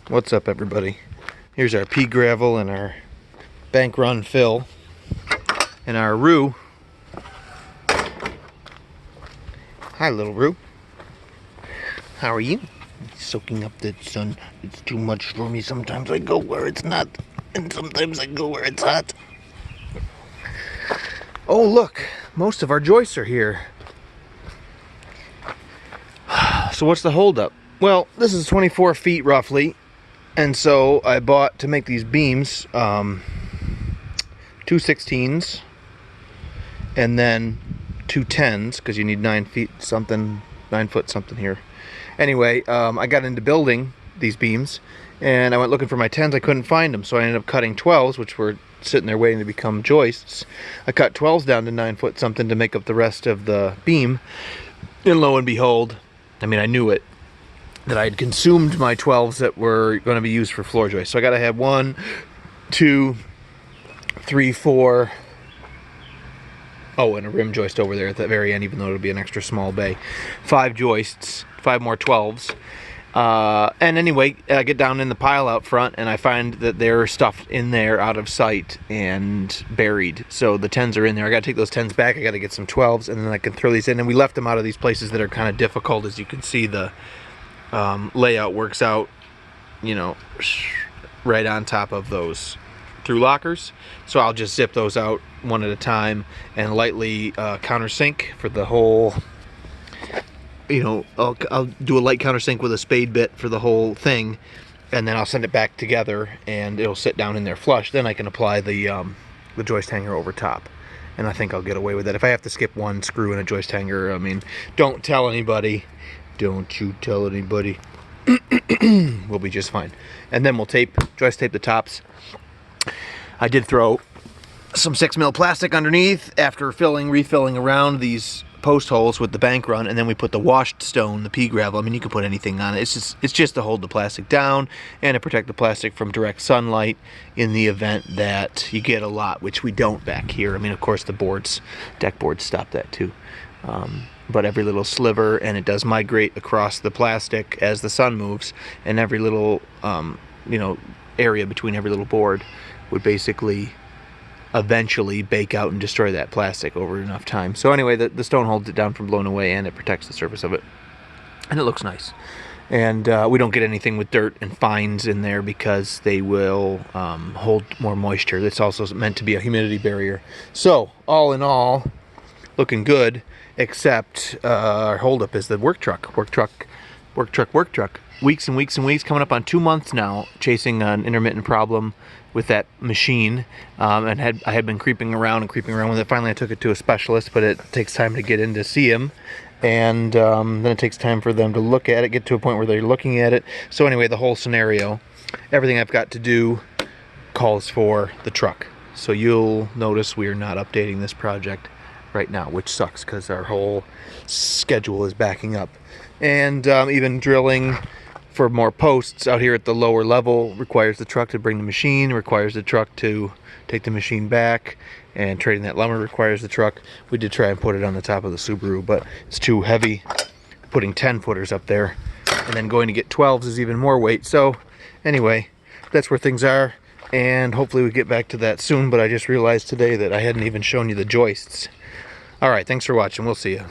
What's up, everybody? Here's our pea gravel and our bank run fill and our Roo. Hi, little Roo. How are you? Soaking up that sun. It's too much for me. Sometimes I go where it's not, and sometimes I go where it's hot. Oh, look, most of our joists are here. So what's the holdup? Well, this is 24 feet roughly. And so I bought, to make these beams, 2 16s and then 2 10s, because you need 9 foot something here. Anyway, I got into building these beams and I went looking for my 10s. I couldn't find them, so I ended up cutting 12s, which were sitting there waiting to become joists. I cut 12s down to 9 foot something to make up the rest of the beam, and lo and behold, I mean, I knew it, that I had consumed my 12s that were going to be used for floor joists. So I got to have 1, 2, 3, 4. Oh, and a rim joist over there at the very end, even though it'll be an extra small bay. 5 joists, 5 more 12s. And anyway, I get down in the pile out front and I find that they're stuffed in there out of sight and buried. So the 10s are in there. I got to take those 10s back. I got to get some 12s and then I can throw these in. And we left them out of these places that are kind of difficult. As you can see, the layout works out, you know, right on top of those through lockers. So I'll just zip those out one at a time and lightly countersink for the whole, you know, I'll do a light countersink with a spade bit for the whole thing, and then I'll send it back together and it'll sit down in there flush. Then I can apply the joist hanger over top, and I think I'll get away with that. If I have to skip one screw in a joist hanger, I mean, don't tell anybody. Don't you tell anybody. We'll be just fine. And then we'll joist tape the tops. I did throw some 6mm plastic underneath after refilling around these post holes with the bank run, and then we put the washed stone, the pea gravel. I mean, you can put anything on it. It's just to hold the plastic down and to protect the plastic from direct sunlight in the event that you get a lot, which we don't back here. I mean, of course, the deck boards stop that too. But every little sliver, and it does migrate across the plastic as the sun moves, and every little you know, area between every little board would basically eventually bake out and destroy that plastic over enough time. So anyway, the stone holds it down from blowing away, and it protects the surface of it, and it looks nice. And we don't get anything with dirt and fines in there because they will hold more moisture. It's also meant to be a humidity barrier. So all in all, looking good, except our holdup is the work truck. Weeks and weeks and weeks, coming up on 2 months now, chasing an intermittent problem with that machine, and I had been creeping around with it. Finally, I took it to a specialist, but it takes time to get in to see him, and then it takes time for them to look at it, get to a point where they're looking at it. So anyway, the whole scenario, everything I've got to do calls for the truck. So you'll notice we are not updating this project right now, which sucks because our whole schedule is backing up. And even drilling for more posts out here at the lower level requires the truck to bring the machine, requires the truck to take the machine back, and trading that lumber requires the truck. We did try and put it on the top of the Subaru, but it's too heavy putting 10-footers up there, and then going to get 12s is even more weight. So anyway, that's where things are, and hopefully we get back to that soon. But I just realized today that I hadn't even shown you the joists. All right, thanks for watching. We'll see you.